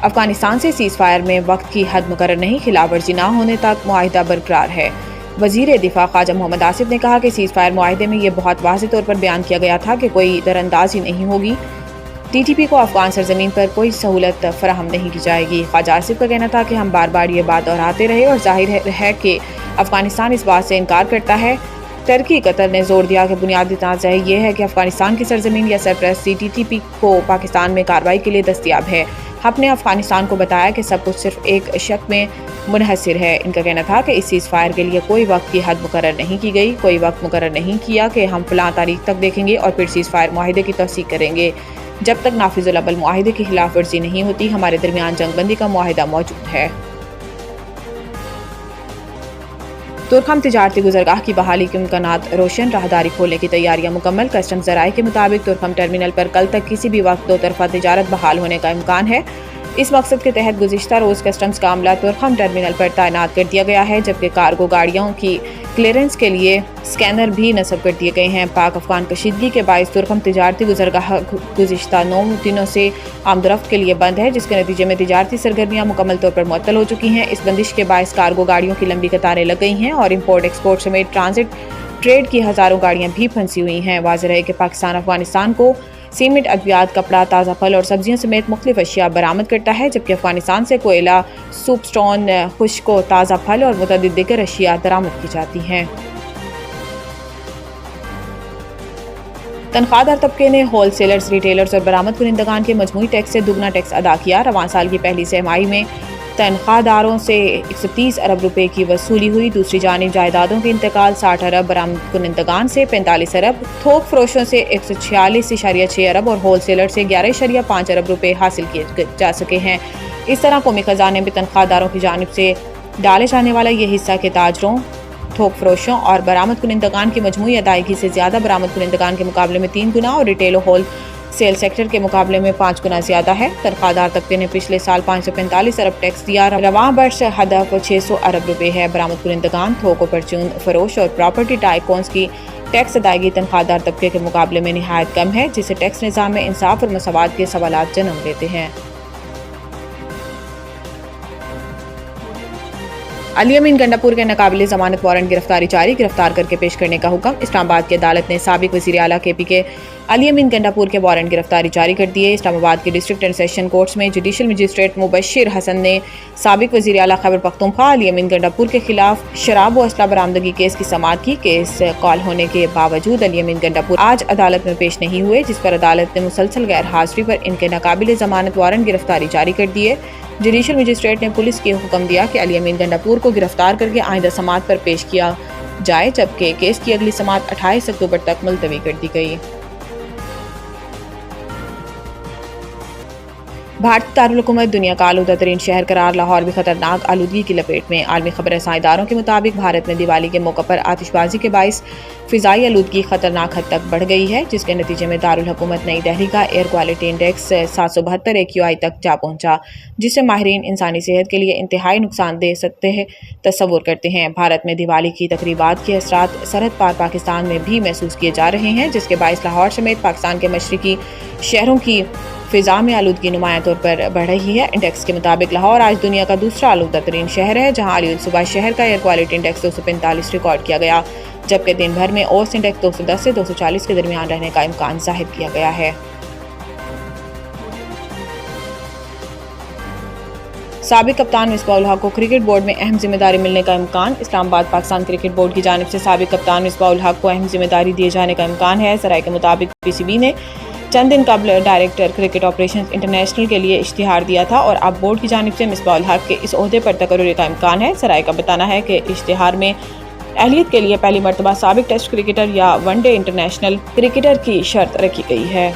افغانستان سے cease fire میں وقت کی حد مقرر نہیں، خلاف ورزی نہ ہونے تک معاہدہ برقرار ہے۔ وزیر دفاع خواجہ محمد آصف نے کہا کہ سیز فائر معاہدے میں یہ بہت واضح طور پر بیان کیا گیا تھا کہ کوئی دراندازی نہیں ہوگی، ٹی ٹی پی کو افغان سرزمین پر کوئی سہولت فراہم نہیں کی جائے گی۔ خواجہ آصف کا کہنا تھا کہ ہم بار بار یہ بات دہراتے رہے اور ظاہر ہے کہ افغانستان اس بات سے انکار کرتا ہے۔ ترکی قطر نے زور دیا کہ بنیادی تنازع یہ ہے کہ افغانستان کی سرزمین یا سرپرستی ٹی ٹی پی کو پاکستان میں کارروائی کے لیے دستیاب ہے۔ ہم نے افغانستان کو بتایا کہ سب کچھ صرف ایک شک میں منحصر ہے۔ ان کا کہنا تھا کہ اس سیز فائر کے لیے کوئی وقت کی حد مقرر نہیں کی گئی، کوئی وقت مقرر نہیں کیا کہ ہم فلاں تاریخ تک دیکھیں گے اور پھر سیز فائر معاہدے کی توثیق کریں گے۔ جب تک نافذ العمل معاہدے کی خلاف ورزی نہیں ہوتی، ہمارے درمیان جنگ بندی کا معاہدہ موجود ہے۔ تورخم تجارتی گزرگاہ کی بحالی کے امکانات روشن، راہداری کھولنے کی تیاریاں مکمل۔ کسٹمز ذرائع کے مطابق تورخم ٹرمینل پر کل تک کسی بھی وقت دو طرفہ تجارت بحال ہونے کا امکان ہے۔ اس مقصد کے تحت گزشتہ روز کسٹمز کا عملہ تورخم ٹرمینل پر تعینات کر دیا گیا ہے، جبکہ کارگو گاڑیوں کی کلیئرنس کے لیے اسکینر بھی نصب کر دیے گئے ہیں۔ پاک افغان کشیدگی کے باعث تورخم تجارتی گزرگاہ گزشتہ 9 دنوں سے آمد و رفت کے لیے بند ہے، جس کے نتیجے میں تجارتی سرگرمیاں مکمل طور پر معطل ہو چکی ہیں۔ اس بندش کے باعث کارگو گاڑیوں کی لمبی قطاریں لگ گئی ہیں اور امپورٹ ایکسپورٹ سمیت ٹرانزٹ ٹریڈ کی ہزاروں گاڑیاں بھی پھنسی ہوئی ہیں۔ واضح ہے کہ پاکستان افغانستان کو سیمنٹ، ادویات، کپڑا، تازہ پھل اور سبزیوں سمیت مختلف اشیاء برآمد کرتا ہے، جبکہ افغانستان سے کوئلہ، سوپ سٹون، خشک و تازہ پھل اور متعدد دیگر اشیاء درآمد کی جاتی ہیں۔ تنخواہ دار طبقے نے ہول سیلرز، ریٹیلرز اور برآمد کنندگان کے مجموعی ٹیکس سے دگنا ٹیکس ادا کیا۔ رواں سال کی پہلی سہ ماہی میں تنخواہ داروں سے 130 ارب روپے کی وصولی ہوئی۔ دوسری جانب جائیدادوں کے انتقال 60 ارب، برآمد کنندگان سے 45 ارب، تھوک فروشوں سے 146.6 ارب اور ہول سیلر سے 11.5 ارب روپے حاصل کیے جا سکے ہیں۔ اس طرح قومی خزانے میں تنخواہ داروں کی جانب سے ڈالے جانے والا یہ حصہ کے تاجروں، تھوک فروشوں اور برآمد کنندگان کی مجموعی ادائیگی سے زیادہ، برآمد کنندگان کے مقابلے میں 3 گنا اور ریٹیل و ہول سیل سیکٹر کے مقابلے میں 5 گنا زیادہ ہے۔ تنخواہ دار طبقے نے پچھلے سال 545 ارب ٹیکس دیا۔ رواں برس ہدف 600 ارب روپے ہے۔ برآمد کنندگان، تھوک و پرچون فروش اور پراپرٹی ٹائکونز کی ٹیکس ادائیگی تنخواہ دار طبقے کے مقابلے میں نہایت کم ہے، جسے ٹیکس نظام میں انصاف اور مساوات کے سوالات جنم دیتے ہیں۔ علی امین گنڈاپور کے ناقابل ضمانت وارنٹ گرفتاری جاری، گرفتار کر کے پیش کرنے کا حکم۔ اسلام آباد کی عدالت نے سابق وزیر اعلیٰ کے پی کے علی امین گنڈاپور کے وارنٹ گرفتاری جاری کر دیے۔ اسلام آباد کے ڈسٹرکٹ اینڈ سیشن کورٹس میں جوڈیشل مجسٹریٹ مبشر حسن نے سابق وزیر اعلیٰ خیبر پختونخوا علی امین گنڈاپور کے خلاف شراب و اسلحہ برآمدگی کیس کی سماعت کی۔ کیس کال ہونے کے باوجود علی امین گنڈاپور آج عدالت میں پیش نہیں ہوئے، جس پر عدالت نے مسلسل غیر حاضری پر ان کے ناقابل ضمانت وارنٹ گرفتاری جاری کر دیے۔ جوڈیشل مجسٹریٹ نے پولیس کو حکم دیا کہ علی امین گنڈاپور کو گرفتار کر کے آئندہ سماعت پر پیش کیا جائے، جبکہ کیس کی اگلی سماعت 28 اکتوبر تک ملتوی کر دی گئی۔ بھارتی دارالحکومت دنیا کا آلودہ ترین شہر قرار، لاہور بھی خطرناک آلودگی کی لپیٹ میں۔ عالمی خبر رساں اداروں کے مطابق بھارت میں دیوالی کے موقع پر آتش بازی کے باعث فضائی آلودگی خطرناک حد تک بڑھ گئی ہے، جس کے نتیجے میں دارالحکومت نئی دہلی کا ایئر کوالٹی انڈیکس 772 AQI تک جا پہنچا، جس سے ماہرین انسانی صحت کے لیے انتہائی نقصان دہ سطح تصور کرتے ہیں۔ بھارت میں دیوالی کی تقریبات کے اثرات سرحد پار پاکستان میں بھی محسوس کیے جا رہے ہیں، جس کے باعث لاہور سمیت پاکستان کے مشرقی شہروں کی فضا میں آلودگی نمایاں طور پر بڑھ رہی ہے۔ انڈیکس کے مطابق لاہور آج دنیا کا دوسرا آلودہ ترین شہر ہے، جہاں علی الصبح شہر کا ایئر کوالٹی انڈیکس 245 ریکارڈ کیا گیا، جبکہ دن بھر میں اوس انڈیکس 210 سے 240 کے درمیان رہنے کا امکان ظاہر کیا گیا ہے۔ سابق کپتان مصباح الحق کو کرکٹ بورڈ میں اہم ذمہ داری ملنے کا امکان۔ اسلام آباد پاکستان کرکٹ بورڈ کی جانب سے سابق کپتان مصباح الحق کو اہم ذمہ داری دیے جانے کا امکان ہے۔ ذرائع کے مطابق پی سی بی نے چند دن قبل ڈائریکٹر کرکٹ آپریشنز انٹرنیشنل کے لیے اشتہار دیا تھا اور اب بورڈ کی جانب سے مصباح الحق کے اس عہدے پر تقرری کا امکان ہے۔ ذرائع کا بتانا ہے کہ اشتہار میں اہلیت کے لیے پہلی مرتبہ سابق ٹیسٹ کرکٹر یا ون ڈے انٹرنیشنل کرکٹر کی شرط رکھی گئی ہے۔